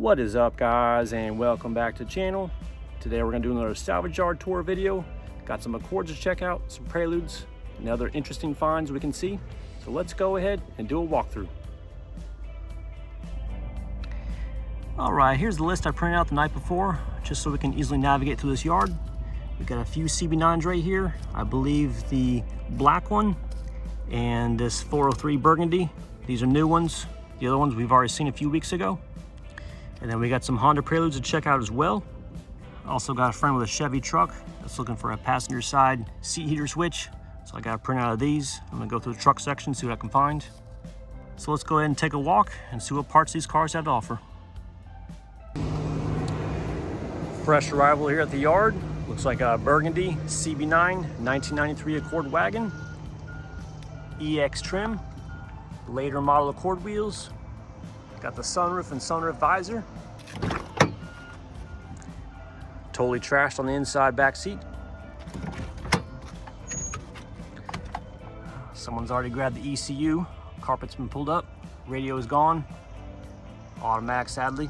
What is up, guys, and welcome back to the channel. Today we're gonna do another salvage yard tour video. Got some Accords to check out, some Preludes, and other interesting finds we can see. So let's go ahead and do a walkthrough. All right, here's the list I printed out the night before, just so we can easily navigate through this yard. We've got a few CB9s right here. I believe the black one and this 403 Burgundy. These are new ones. The other ones we've already seen a few weeks ago. And then we got some Honda Preludes to check out as well. Also got a friend with a Chevy truck that's looking for a passenger side seat heater switch. So I got a print out of these. I'm gonna go through the truck section, see what I can find. So let's go ahead and take a walk and see what parts these cars have to offer. Fresh arrival here at the yard. Looks like a Burgundy CB9 1993 Accord wagon. EX trim, later model Accord wheels. Got the sunroof and sunroof visor. Totally trashed on the inside back seat. Someone's already grabbed the ECU. Carpet's been pulled up. Radio is gone. Automatic, sadly.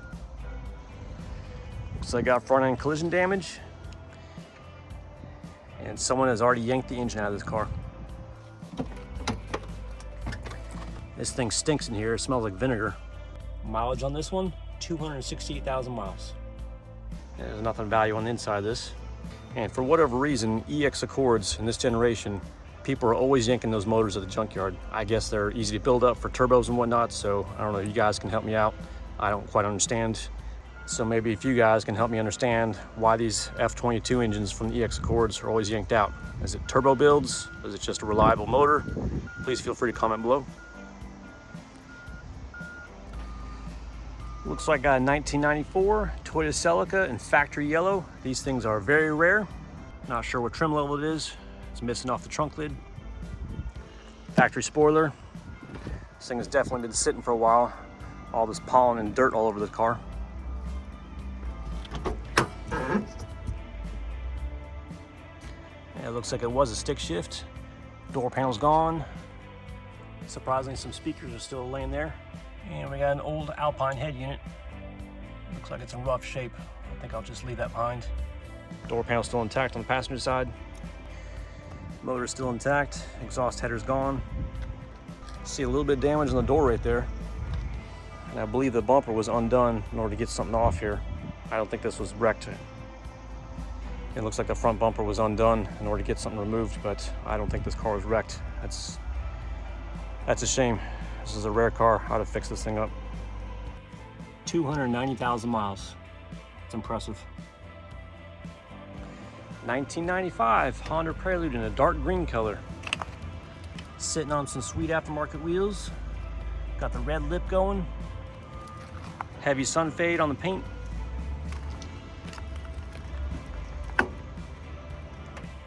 Looks like I got front end collision damage. And someone has already yanked the engine out of this car. This thing stinks in here. It smells like vinegar. Mileage on this one, 268,000 miles. There's nothing of value on the inside of this. And for whatever reason, EX Accords in this generation, people are always yanking those motors at the junkyard. I guess they're easy to build up for turbos and whatnot, so I don't know if you guys can help me out. I don't quite understand. So maybe if you guys can help me understand why these F22 engines from the EX Accords are always yanked out. Is it turbo builds? Is it just a reliable motor? Please feel free to comment below. Looks like a 1994 Toyota Celica in factory yellow. These things are very rare. Not sure what trim level it is. It's missing off the trunk lid. Factory spoiler. This thing has definitely been sitting for a while. All this pollen and dirt all over the car. Yeah, it looks like it was a stick shift. Door panel's gone. Surprisingly, some speakers are still laying there. And we got an old Alpine head unit. Looks like it's in rough shape. I think I'll just leave that behind. Door panel's still intact on the passenger side. Motor's still intact. Exhaust header's gone. See a little bit of damage on the door right there. And I believe the bumper was undone in order to get something off here. I don't think this was wrecked. It looks like the front bumper was undone in order to get something removed, but I don't think this car was wrecked. That's a shame. This is a rare car. How to fix this thing up. 290,000 miles. It's impressive. 1995 Honda Prelude in a dark green color. Sitting on some sweet aftermarket wheels. Got the red lip going. Heavy sun fade on the paint.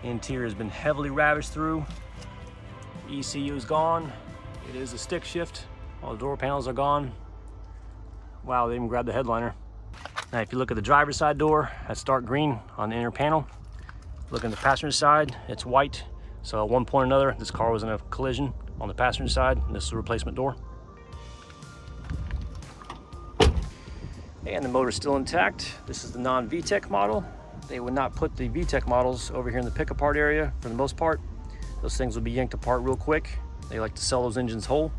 Interior has been heavily ravaged through. ECU is gone. It is a stick shift. All the door panels are gone. Wow, they even grabbed the headliner. Now, if you look at the driver's side door, that's dark green on the inner panel. Look at the passenger side, it's white. So at one point or another, this car was in a collision on the passenger side, and this is a replacement door. And the motor's still intact. This is the non-VTEC model. They would not put the VTEC models over here in the pick-apart area for the most part. Those things would be yanked apart real quick. They like to sell those engines whole.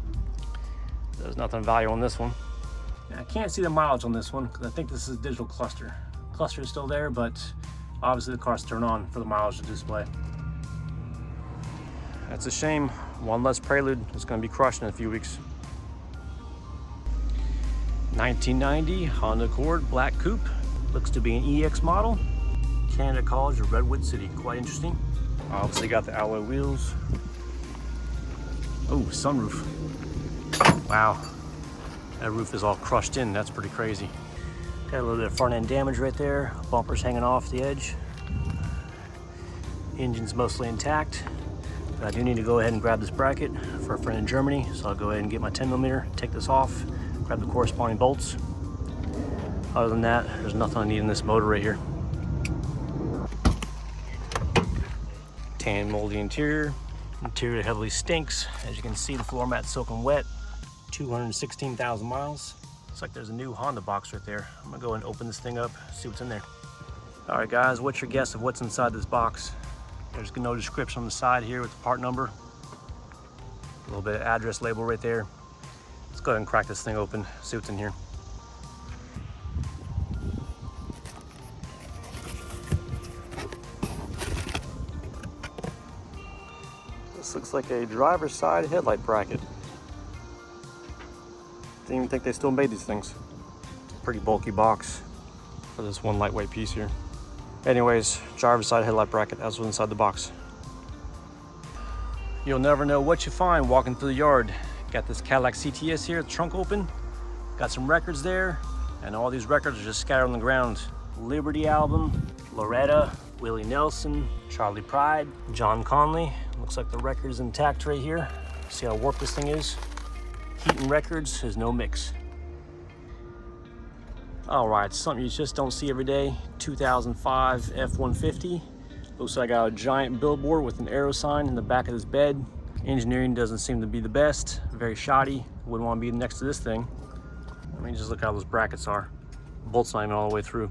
There's nothing of value on this one. Now, I can't see the mileage on this one because I think this is a digital cluster. Cluster is still there, but obviously the car's turned on for the mileage to display. That's a shame. One less Prelude is going to be crushed in a few weeks. 1990 Honda Accord Black Coupe. Looks to be an EX model. Canada College of Redwood City. Quite interesting. Obviously got the alloy wheels. Oh, sunroof. Wow. That roof is all crushed in. That's pretty crazy. Got a little bit of front end damage right there. Bumper's hanging off the edge. Engine's mostly intact. But I do need to go ahead and grab this bracket for a friend in Germany. So I'll go ahead and get my 10mm, take this off, grab the corresponding bolts. Other than that, there's nothing I need in this motor right here. Tan moldy interior. Interior heavily stinks. As you can see, the floor mat's soaking wet. 216,000 miles. Looks like there's a new Honda box right there. I'm gonna go and open this thing up, see what's in there. All right guys, what's your guess of what's inside this box? There's no description on the side here with the part number. A little bit of address label right there. Let's go ahead and crack this thing open, see what's in here. This looks like a driver's side headlight bracket. Didn't even think they still made these things. It's a pretty bulky box for this one lightweight piece here. Anyways, driver's side headlight bracket, that's what's inside the box. You'll never know what you find walking through the yard. Got this Cadillac CTS here, the trunk open. Got some records there, and all these records are just scattered on the ground. Liberty album, Loretta, Willie Nelson, Charlie Pride, John Conley. Looks like the record is intact right here. See how warped this thing is? Heaton Records is no mix. All right, something you just don't see every day. 2005 F-150. Looks like I got a giant billboard with an arrow sign in the back of this bed. Engineering doesn't seem to be the best. Very shoddy. Wouldn't want to be next to this thing. I mean, just look how those brackets are. Bolt's not even all the way through.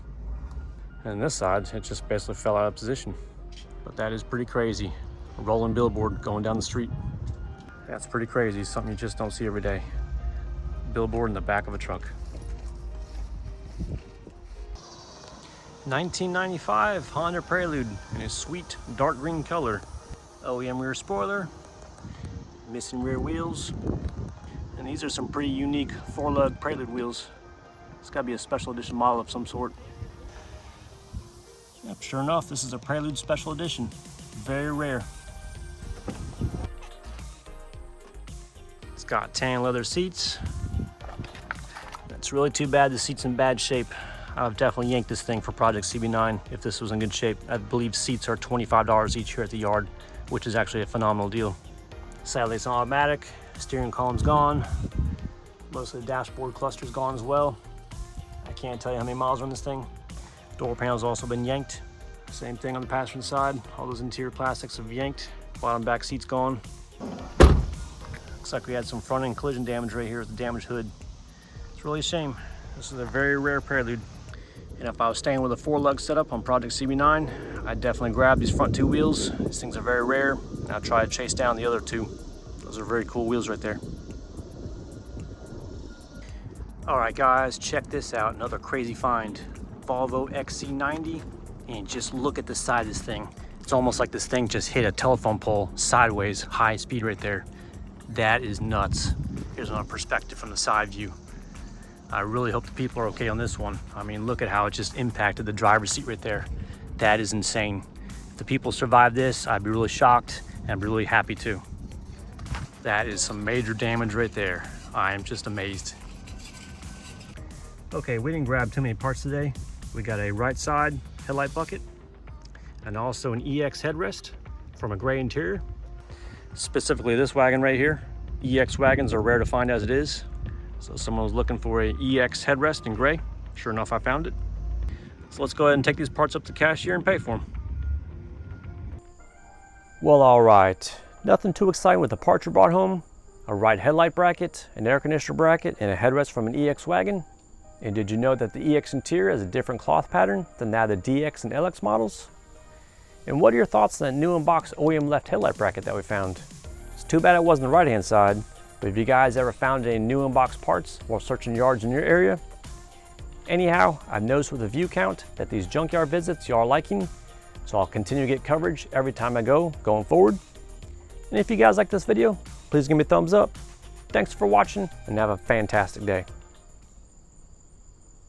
And this side, it just basically fell out of position. But that is pretty crazy. A rolling billboard going down the street. That's pretty crazy. Something you just don't see every day. Billboard in the back of a truck. 1995 Honda Prelude in a sweet dark green color. OEM rear spoiler, missing rear wheels, and these are some pretty unique 4-lug Prelude wheels. It's got to be a special edition model of some sort. Yep, sure enough, this is a Prelude special edition. Very rare. It's got tan leather seats. It's really too bad the seat's in bad shape. I would definitely yank this thing for Project CB9 if this was in good shape. I believe seats are $25 each here at the yard, which is actually a phenomenal deal. Sadly, it's automatic. Steering column's gone. Most of the dashboard cluster's gone as well. I can't tell you how many miles are on this thing. Door panel's also been yanked. Same thing on the passenger side. All those interior plastics have yanked. Bottom back seat's gone. Looks like we had some front end collision damage right here with the damaged hood. It's really a shame. This is a very rare Prelude. And if I was staying with a 4-lug setup on Project CB9, I'd definitely grab these front 2 wheels. These things are very rare. And I'll try to chase down the other 2. Those are very cool wheels right there. All right, guys, check this out. Another crazy find. Volvo XC90. And just look at the side of this thing. It's almost like this thing just hit a telephone pole sideways, high speed right there. That is nuts. Here's another perspective from the side view. I really hope the people are okay on this one. I mean, look at how it just impacted the driver's seat right there. That is insane. If the people survive this, I'd be really shocked and I'd be really happy too. That is some major damage right there. I am just amazed. Okay, we didn't grab too many parts today. We got a right side headlight bucket and also an EX headrest from a gray interior. Specifically this wagon right here. EX wagons are rare to find as it is. So someone was looking for a EX headrest in gray. Sure enough, I found it. So let's go ahead and take these parts up to the cashier and pay for them. Well, all right. Nothing too exciting with the parts you brought home. A right headlight bracket, an air conditioner bracket, and a headrest from an EX wagon. And did you know that the EX interior has a different cloth pattern than that of the DX and LX models? And what are your thoughts on that new in-box OEM left headlight bracket that we found? It's too bad it wasn't the right-hand side. But have you guys ever found any new in-box parts while searching yards in your area? Anyhow, I've noticed with the view count that these junkyard visits you are liking, so I'll continue to get coverage every time I go going forward. And if you guys like this video, please give me a thumbs up. Thanks for watching and have a fantastic day.